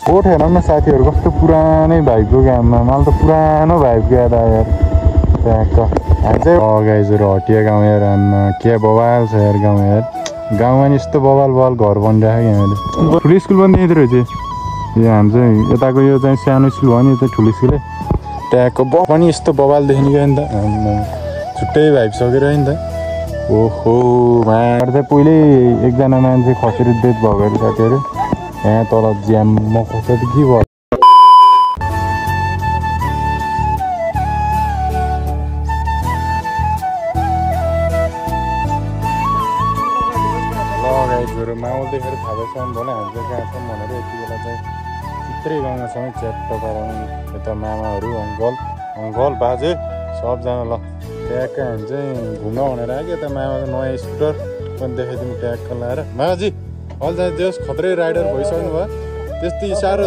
Coat हेरौँ न साथीहरू कस्तो पुरानै भाइबको गाउँमा मलाई त पुरानो भाइबको याद आयो यार त्यहाँको हामी चाहिँ गाइजहरू हटिया गाउँ यार हाममा के बवाल छ यार गाउँ यार गाउँमा नि यस्तो बवाल बवाल घर बनिरहेको यहाँले ठुलो स्कुल पनि देख्दो रहेछ यो हामी चाहिँ यताको यो चाहिँ सानो स्कुल भयो नि यो चाहिँ ठुलो स्कुलै त्यहाँको पनि यस्तो बवाल देख्ने गयो नि त छुट्टै भाइब सकेर नि त ओहो मार चाहिँ पहिल्यै एकजना मान्छे खसेर डेथ भएको अरे साथीहरू यहाँ तल ज्याममा खस्छ त के भयो माहौल देखेर थाहा भएसम्म भने हामी चाहिँ कहाँ छौँ भनेर यति बेला चाहिँ चित्रै गाउँमा छौँ च्याट्ट पाराउनु यता मामाहरू अङ्कल बाजे सबजना ल ट्याक्क हामी चाहिँ घुम्न भनेर आयो कि यता मामाको नयाँ स्कुटर पनि देखाइदिउँ ट्याक्क लाएर मामाजी अहिले चाहिँ जस खत्रै राइडर भइसक्नु भयो त्यस्तै साह्रो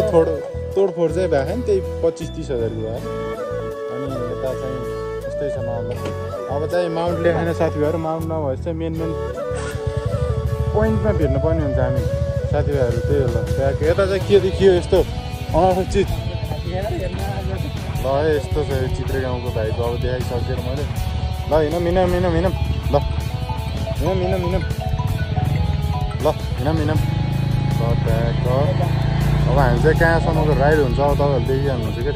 तोडफोड चाहिँ भएको नि त्यही 25-30 हजारको भयो अनि यता चाहिँ त्यस्तै छ माहौल अब चाहिँ माउन्ट लेखाएन साथीभाइहरू माउन्ट नभएपछि चाहिँ मेन पोइन्टमा भेट्नुपर्ने हुन्छ हामी साथीभाइहरू त्यही होला त्यहाँको यता चाहिँ के देखियो यस्तो अनौठो चिज ल यस्तो छ चित्रे गाउँको भाइको अब देखाइसकेर मैले ल हिँडौँ ल त्यहाँको अब हामी चाहिँ कहाँसम्मको राइड हुन्छ अब तपाईँहरू देखिहाल्नुहुन्छ कि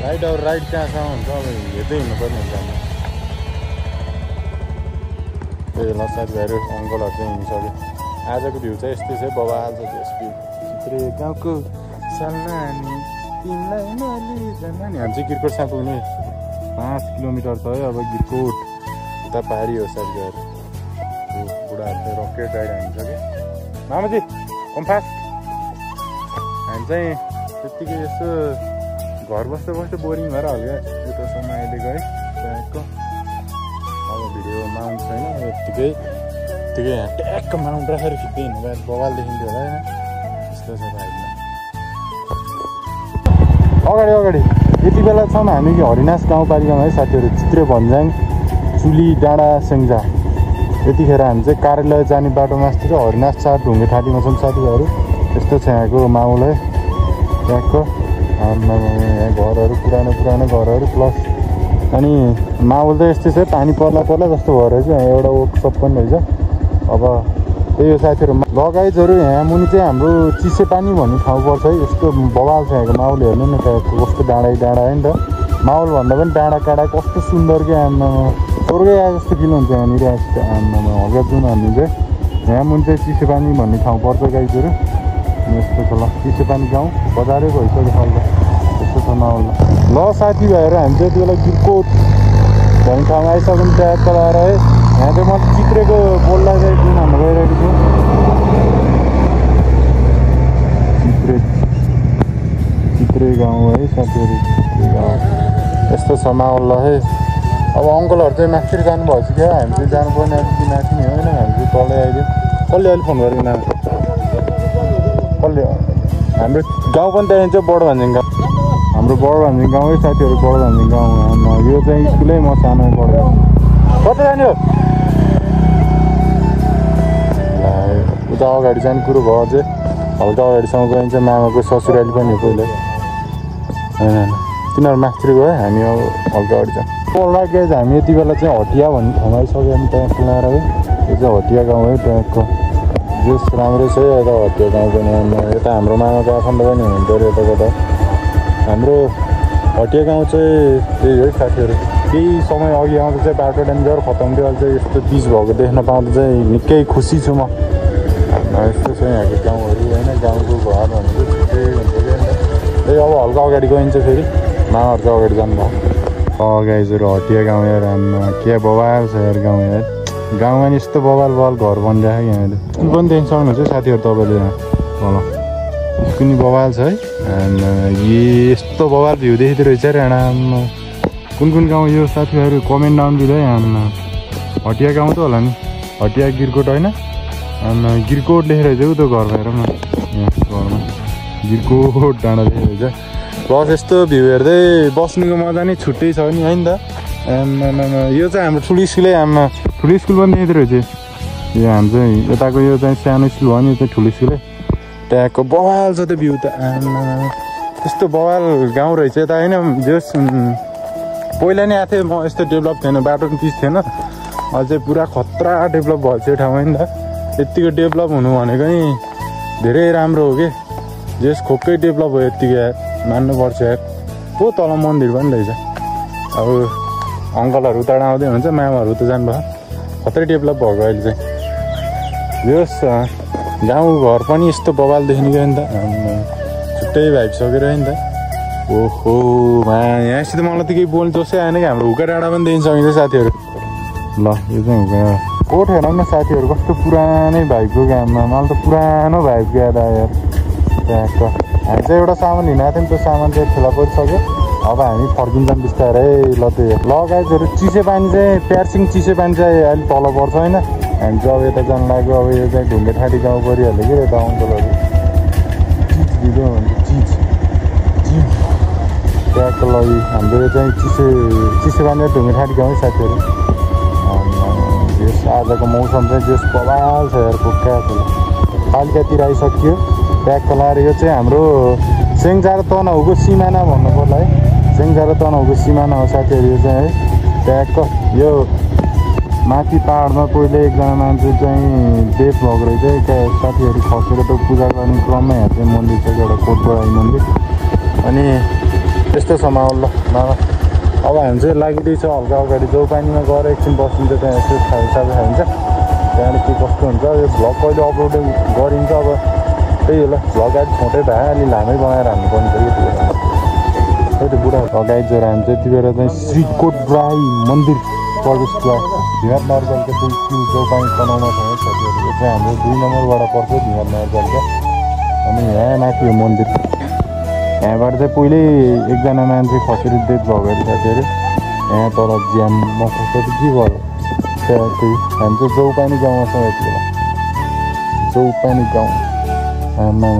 हिँडौँ राइड कहाँसम्म हुन्छ अब हेर्दै हिँड्नुपर्ने हुन्छ हामी त्यही बेला साथीभाइहरू अङ्कलहरू चाहिँ हिँडिसक्यो आजको भ्यू चाहिँ यस्तै छ बवाल छ त्यस भ्यू चित्रे गाउँको सालनानी तिमीलाई नलिजान नि हामी चाहिँ गिरकोट साथ पुग्ने 5 किलोमिटर छ है अब गिरकोट उता पारी हो साथीभाइहरू बुढाहरू चाहिँ रकेट राइड हान्छ कि मामाजी कम्फास्ट हामी चाहिँ त्यत्तिकै यसो घर बस्दा बोरिङ भएर हल्का उतासम्म अहिले गएँ त्यहाँको अब भिडियो माउन्ट छैन यत्तिकै यहाँ ट्याक्क माउन्ट राखेर खिच्दै हिँड्नु भयो बवाल देखिन्थ्यो होला होइन यस्तो छ भाइमा अगाडि यति बेला छौँ हामी कि हरिनास गाउँपालिकामा है साथीहरू चित्रे भन्ज्याङ चुली डाँडा सेङ्जा यतिखेर हामी चाहिँ कार्यालय जाने बाटोमा अस्ति हरिनास 4 ढुङ्गे ठाटीमा छौँ साथीभाइहरू यस्तो छ यहाँको माहौल है ट्याक्क यहाँ घरहरू पुरानो घरहरू प्लस अनि माहौल चाहिँ यस्तै छ पानी पर्ला जस्तो भएर चाहिँ यहाँ एउटा वर्कसप पनि रहेछ अब त्यही हो साथीहरू लगाइजहरू यहाँ मुनि चाहिँ हाम्रो चिसे पानी भन्ने ठाउँ पर्छ है यस्तो बवाल छ यहाँको माहौल हेर्नु न त्यहाँको कस्तो डाँडा है नि त माहौल भन्दा पनि डाँडा काँडा कस्तो सुन्दर क्या आमा स्वर्गै आए जस्तो फिल हुन्छ यहाँनिर आमा हल्का जुन हामी चाहिँ यहाँ मुनि चाहिँ चिसे पानी भन्ने ठाउँ पर्छ गाइजहरू यस्तो छ ल चिसे पानी गाउँ बजारै भइसक्यो हल्का यस्तो छ माहौल ल साथीभाइहरू हामी चाहिँ त्यो बेला गिरकोट भन्ने ठाउँमा आइसक्यौँ ट्याक्क लगाएर है यहाँ चाहिँ म चित्रेको बोललाई चाहिँ जुन हामी गइरहेको छु चित्रे गाउँ है साथीहरू चित्रे गाउँ यस्तो छ माहौल ल है अब अङ्कलहरू चाहिँ माथि जानुभएको छ क्या हामी चाहिँ जानुपर्ने अलिकति माथि नै होइन हामी चाहिँ तलै आइदिउँ कसले अहिले फोन गरेको नाम कसले हाम्रो गाउँ पनि त्यहाँदेखि चाहिँ बडो भन्ज्याङ गाउँ हाम्रो बडो भन्ज्याङ गाउँ है साथीहरू बडो भन्ज्याङ गाउँ यो चाहिँ स्कुलै म सानो पढेँ कता जाने हो उता अगाडि जाने कुरो भयो अझै हल्का अगाडिसम्म गयो भने चाहिँ मामाको ससुराली पनि हो पहिला होइन तिनीहरू माथि गयो हामी अब हल्का अगाडि जान्छ लाग्यो हामी यति बेला चाहिँ हटिया भन्ने ठाउँमा आइसक्यो भने त्यहाँ पुगेर है यो चाहिँ हटिया गाउँ है त्यहाँको जस राम्रो छ यता हटिया गाउँ पनि यता हाम्रो मामाको आफन्त पनि हुनुहुन्थ्यो अरे यता हाम्रो हटिया गाउँ चाहिँ त्यही है साथीहरू केही समय अघि आउँदा चाहिँ बाटो डेन्जर खतम थियो अहिले चाहिँ यस्तो बिच भएको देख्न पाउँदा चाहिँ निकै खुसी छु म यस्तो छ यहाँको गाउँहरू होइन गाउँको घर भनेको छुट्टै हुन्छ क्या त्यही अब हल्का अगाडि गइन्छ फेरि मामाहरू चाहिँ अगाडि जानुभयो गाइजहरू हटिया गाउँ यार के बवाल छ यार गाउँ यार गाउँमा नि यस्तो बवाल घर बनिरहेको यहाँले स्कुल पनि देख्न सक्नुहुन्छ साथीहरू तपाईँले यहाँ तल स्कुल नि बवाल छ है यस्तो बवाल भ्यू देखिँदो रहेछ अरे आमा कुन गाउँ यो साथीहरू कमेन्ट डाउन दिँदै आमा हटिया गाउँ त होला नि हटिया गिरकोट होइन गिरकोट लेखेर चाहिँ उतो घर भएर यहाँ घरमा गिरकोट डाँडा लेखेर चाहिँ प्लस यस्तो भ्यू हेर्दै बस्नुको मजा नै छुट्टै छ नि है नि त यो चाहिँ हाम्रो ठुलो स्कुलै ठुलो स्कुल पनि देख्दो रहेछ यो हाम्रो चाहिँ यताको यो चाहिँ सानो स्कुल हो नि, यो चाहिँ ठुलो स्कुलै ट्यागको बवाल छ त्यो भ्यू त। त्यस्तो बवाल गाउँ रहेछ यता होइन। जस पहिला नै आएको थिएँ म, यस्तो डेभलप थिएन, बाटो पनि पिच थिएन, अझै पुरा खतरा डेभलप भएछ यो ठाउँमा नि त। यत्तिको डेभलप हुनु भनेको नि धेरै राम्रो हो कि, जस खोक्कै डेभलप भयो यत्तिको यार, मान्नुपर्छ यार। पो तल मन्दिर पनि रहेछ। अब अङ्कलहरू उता आउँदै हुनुहुन्छ, मामाहरू त जानुभयो, खत्रै डेभलप भएको अहिले चाहिँ। यस गाउँ घर पनि यस्तो बवाल देखिने गयो नि त, छुट्टै भाइब सकेर नि त। ओहो यहाँसित मलाई त केही बोल्नु जोसै आएन कि। हाम्रो हुका डाँडा पनि देखिन सकिन्छ साथीहरू। ल यो चाहिँ हुका कोठ हेर न साथीहरू, कस्तो पुरानै भाइबको गाममा। मलाई त पुरानो भाइबको याद आयो यार त्यहाँको। हामी चाहिँ एउटा सामान हिँडेको थियौँ, त्यो सामान चाहिँ फेला परिसक्यो। अब हामी फर्किन्छौँ बिस्तारै। ल त्यो ल गाइजहरू, चिसो पानी चाहिँ प्यार्सिङ चिसो पानी चाहिँ अहिले तल पर्छ होइन। हामी चाहिँ अब यता जानु लाग्यो। अब यो चाहिँ ढुङ्गेठाडी गाउँ परिहाल्यो कि यता अङ्कलहरू चिज दिँदै हुन्छ, चिज त्यहाँको लागि हाम्रो यो चाहिँ चिसो पानी ढुङ्गेठाडी गाउँ साथीहरू। यस आजको मौसम चाहिँ जस बवाल छ यार, पोका पालिकातिर आइसक्यो। ट्यागको लाएर यो चाहिँ हाम्रो सेङ्जा र तनहुको सिमाना भन्नु पर्ला है। सेङ्जा र तनहुको सिमाना हो साथीहरू यो चाहिँ है। ट्यागको यो माथि पाहाडमा पहिले एकजना मान्छे चाहिँ डेथ भएको रहेछ साथीहरू, खसेर त पूजा गर्ने क्रममा यहाँ चाहिँ मन्दिर छ एउटा कोटबडाई मन्दिर। अनि त्यस्तो छ माहौल। ल मामा अब हामी चाहिँ लागिँदैछ हल्का अगाडि चौपानीमा गएर एकछिन बसिन्छ, त्यहाँ यसो खाजा खाइन्छ, त्यहाँदेखि के कस्तो हुन्छ। यो भ्लग कहिले अपलोड गरिन्छ अब त्यही हो। ल भ्लग आज छोटै भए अलि लामै बनाएर हाल्नुपर्ने थियो कि त्यही त बुढा गाइजहरू। हामी चाहिँ यति बेला चाहिँ श्री कोटबडाई मन्दिर प्रवेशद्वार धिमात नगरपालिका 2 चौपानी तनाउमा छ साथीहरू। यो चाहिँ हाम्रो 2 नम्बरबाट पर्छ धिमात नगरपालिका। अनि यहाँ माथि यो मन्दिर, यहाँबाट चाहिँ पहिल्यै एकजना मान्छे खसेर डेथ भएको अरे साथीहरू। यहाँ तल ज्यानमा खस्छ त के भयो त्यही। हामी चाहिँ चौपानी गाउँमा छौँ यति बेला, चौपानी गाउँ आमा।